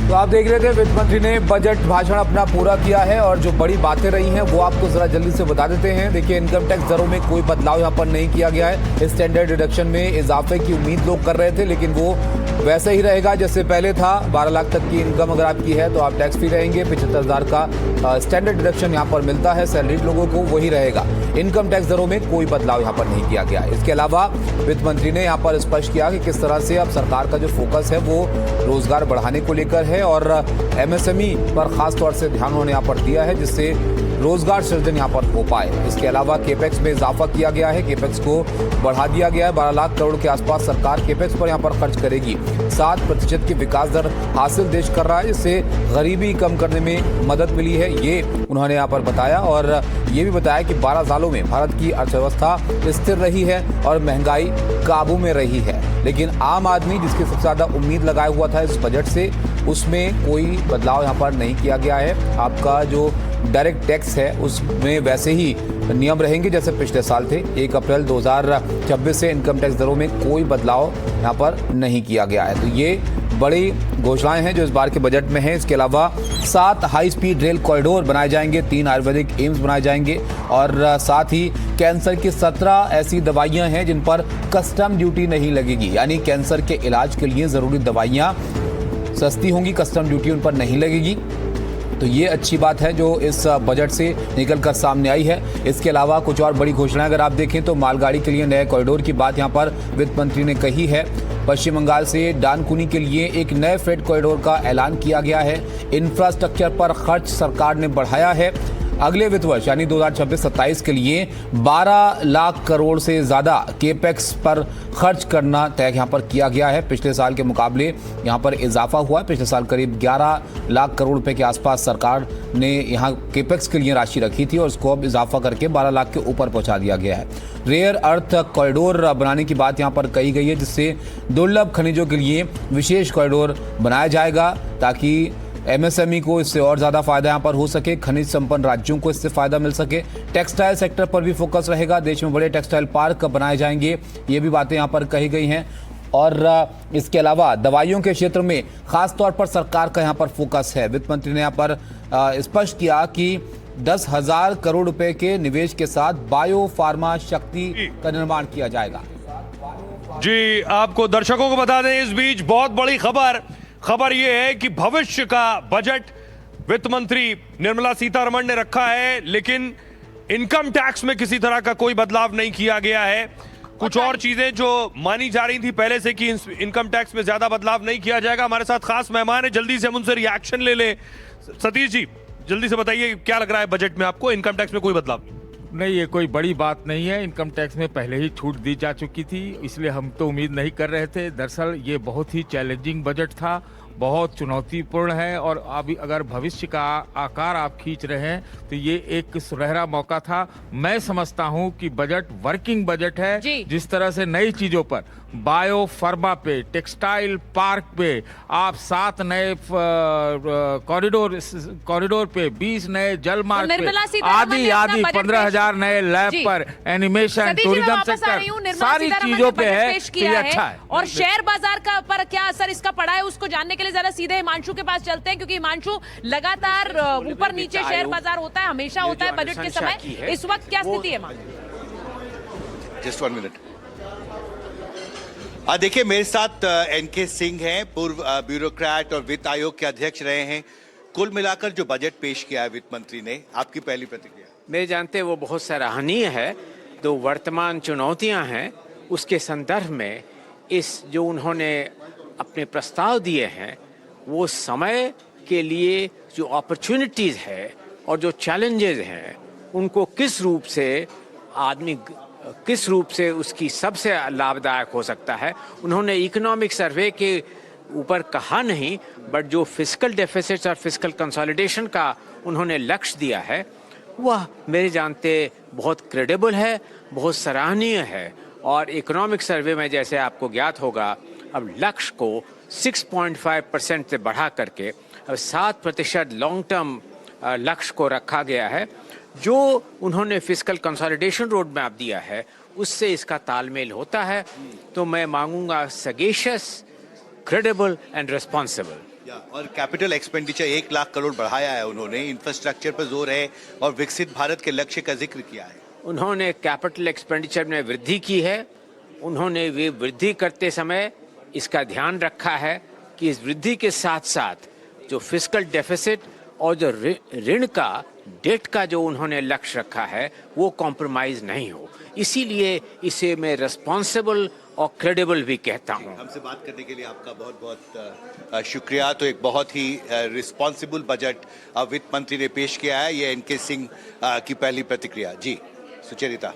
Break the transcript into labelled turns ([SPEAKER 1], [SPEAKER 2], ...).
[SPEAKER 1] तो आप देख रहे थे वित्त मंत्री ने बजट भाषण अपना पूरा किया है और जो बड़ी बातें रही हैं वो आपको जरा जल्दी से बता देते हैं। देखिए, इनकम टैक्स दरों में कोई बदलाव यहां पर नहीं किया गया है। स्टैंडर्ड डिडक्शन में इजाफे की उम्मीद लोग कर रहे थे, लेकिन वो वैसे ही रहेगा जैसे पहले था। 12 लाख तक की इनकम अगर आपकी है तो आप टैक्स फ्री रहेंगे। 75,000 का स्टैंडर्ड डिडक्शन यहाँ पर मिलता है सैलरीड लोगों को, वही रहेगा। इनकम टैक्स दरों में कोई बदलाव यहाँ पर नहीं किया गया। इसके अलावा वित्त मंत्री ने यहाँ पर स्पष्ट किया कि किस तरह से अब सरकार का जो फोकस है वो रोजगार बढ़ाने को लेकर है और एमएसएमई पर खास तौर से ध्यान उन्होंने यहाँ पर दिया है, जिससे रोजगार सृजन यहाँ पर हो पाए। इसके अलावा केपेक्स में इजाफा किया गया है, केपेक्स को बढ़ा दिया गया है। 12 लाख करोड़ के आसपास सरकार केपेक्स पर यहाँ पर खर्च करेगी। 7% की विकास दर हासिल देश कर रहा है, जिससे गरीबी कम करने में मदद मिली है, ये उन्होंने यहाँ पर बताया। और ये भी बताया कि 12 सालों में भारत की अर्थव्यवस्था स्थिर रही है और महंगाई काबू में रही है। लेकिन आम आदमी जिसकी सबसे ज्यादा उम्मीद लगाया हुआ था इस बजट से, उसमें कोई बदलाव यहाँ पर नहीं किया गया है। आपका जो डायरेक्ट टैक्स है उसमें वैसे ही नियम रहेंगे जैसे पिछले साल थे। 1 अप्रैल 2026 से इनकम टैक्स दरों में कोई बदलाव यहाँ पर नहीं किया गया है। तो ये बड़ी घोषणाएं हैं जो इस बार के बजट में है। इसके अलावा 7 हाई स्पीड रेल कॉरिडोर बनाए जाएंगे, 3 आयुर्वेदिक एम्स बनाए जाएंगे और साथ ही कैंसर की 17 ऐसी दवाइयां हैं जिन पर कस्टम ड्यूटी नहीं लगेगी। यानी कैंसर के इलाज के लिए जरूरी दवाइयां सस्ती होंगी, कस्टम ड्यूटी उन पर नहीं लगेगी। तो ये अच्छी बात है जो इस बजट से निकल कर सामने आई है। इसके अलावा कुछ और बड़ी घोषणाएं अगर आप देखें तो मालगाड़ी के लिए नए कॉरिडोर की बात यहाँ पर वित्त मंत्री ने कही है। पश्चिम बंगाल से डानकुनी के लिए एक नए फ्रेट कॉरिडोर का ऐलान किया गया है। इंफ्रास्ट्रक्चर पर खर्च सरकार ने बढ़ाया है। अगले वित्त वर्ष यानी 2026-27 के लिए 12 लाख करोड़ से ज्यादा केपेक्स पर खर्च करना तय यहाँ पर किया गया है। पिछले साल के मुकाबले यहाँ पर इजाफा हुआ है। पिछले साल करीब 11 लाख करोड़ रुपए के आसपास सरकार ने यहाँ केपेक्स के लिए राशि रखी थी और उसको अब इजाफा करके 12 लाख के ऊपर पहुंचा दिया गया है। रेयर अर्थ कॉरिडोर बनाने की बात यहाँ पर कही गई है, जिससे दुर्लभ खनिजों के लिए विशेष कॉरिडोर बनाया जाएगा ताकि एमएसएमई को इससे और ज्यादा फायदा यहाँ पर हो सके, खनिज संपन्न राज्यों को इससे फायदा मिल सके। टेक्सटाइल सेक्टर पर भी फोकस रहेगा, देश में बड़े टेक्सटाइल पार्क बनाए जाएंगे, ये भी बातें यहाँ पर कही गई हैं। और इसके अलावा दवाइयों के क्षेत्र में खास तौर पर सरकार का यहाँ पर फोकस है। वित्त मंत्री ने यहाँ पर स्पष्ट किया कि 10,000 करोड़ रुपए के निवेश के साथ बायो फार्मा शक्ति का निर्माण किया जाएगा।
[SPEAKER 2] जी, आपको दर्शकों को बता दें इस बीच बहुत बड़ी खबर यह है कि भविष्य का बजट वित्त मंत्री निर्मला सीतारमण ने रखा है, लेकिन इनकम टैक्स में किसी तरह का कोई बदलाव नहीं किया गया है। कुछ और चीजें जो मानी जा रही थी पहले से कि इनकम टैक्स में ज्यादा बदलाव नहीं किया जाएगा। हमारे साथ खास मेहमान है, जल्दी से हम उनसे रिएक्शन ले लें। सतीश जी, जल्दी से बताइए क्या लग रहा है बजट में आपको? इनकम टैक्स में कोई बदलाव
[SPEAKER 3] नहीं, ये कोई बड़ी बात नहीं है। इनकम टैक्स में पहले ही छूट दी जा चुकी थी, इसलिए हम तो उम्मीद नहीं कर रहे थे। दरअसल ये बहुत ही चैलेंजिंग बजट था, बहुत चुनौतीपूर्ण है और अभी अगर भविष्य का आकार आप खींच रहे हैं तो ये एक सुनहरा मौका था। मैं समझता हूं कि बजट वर्किंग बजट है। जिस तरह से नई चीजों पर, बायो फार्मा पे, टेक्सटाइल पार्क पे आप 7 नए कॉरिडोर पे, 20 नए जल मार्ग पे, आदि 15,000 नए लैब पर, एनिमेशन, टूरिज्म सेक्टर, सारी चीजों पे है ये अच्छा है।
[SPEAKER 4] और शेयर बाजार का पर क्या असर इसका पड़ा है उसको जानने के लिए जरा सीधे हिमांशु के पास चलते हैं, क्योंकि हिमांशु लगातार ऊपर नीचे शेयर बाजार होता है, हमेशा होता है बजट के समय। इस वक्त क्या स्थिति है?
[SPEAKER 5] Just 1 minute. देखिए, मेरे साथ एनके सिंह हैं, पूर्व ब्यूरोक्रेट और वित्त आयोग के अध्यक्ष रहे हैं। कुल मिलाकर जो बजट पेश किया है वित्त मंत्री ने, आपकी पहली प्रतिक्रिया?
[SPEAKER 6] मेरे जानते वो बहुत सराहनीय है। तो वर्तमान चुनौतियां हैं उसके संदर्भ में इस जो उन्होंने अपने प्रस्ताव दिए हैं वो समय के लिए जो अपॉर्चुनिटीज़ है और जो चैलेंजेस हैं उनको किस रूप से उसकी सबसे लाभदायक हो सकता है। उन्होंने इकोनॉमिक सर्वे के ऊपर कहा नहीं, बट जो फिस्कल डेफिसिट और फिस्कल कंसोलिडेशन का उन्होंने लक्ष्य दिया है वह मेरे जानते बहुत क्रेडिबल है, बहुत सराहनीय है। और इकोनॉमिक सर्वे में जैसे आपको ज्ञात होगा अब लक्ष्य को 6.5% से बढ़ा करके अब 7% लॉन्ग टर्म लक्ष्य को रखा गया है। जो उन्होंने फिस्कल कंसोलिडेशन रोड मैप दिया है उससे इसका तालमेल होता है। तो मैं मांगूंगा सगेशियस, क्रेडिबल एंड रिस्पॉन्सिबल।
[SPEAKER 5] और कैपिटल एक्सपेंडिचर 1 लाख करोड़ बढ़ाया है उन्होंने, इंफ्रास्ट्रक्चर पर जोर है और विकसित भारत के लक्ष्य का जिक्र किया है।
[SPEAKER 6] उन्होंने कैपिटल एक्सपेंडिचर में वृद्धि की है। उन्होंने वे वृद्धि करते समय इसका ध्यान रखा है कि इस वृद्धि के साथ साथ जो फिस्कल डेफिसिट और जो ऋण का डेट का जो उन्होंने लक्ष्य रखा है वो कॉम्प्रोमाइज नहीं हो। इसीलिए इसे मैं रिस्पॉन्सिबल और क्रेडिबल भी कहता हूँ।
[SPEAKER 5] हमसे बात करने के लिए आपका बहुत बहुत शुक्रिया। तो एक बहुत ही रिस्पॉन्सिबल बजट वित्त मंत्री ने पेश किया है। ये एनके सिंह की पहली प्रतिक्रिया। जी सुचरिता।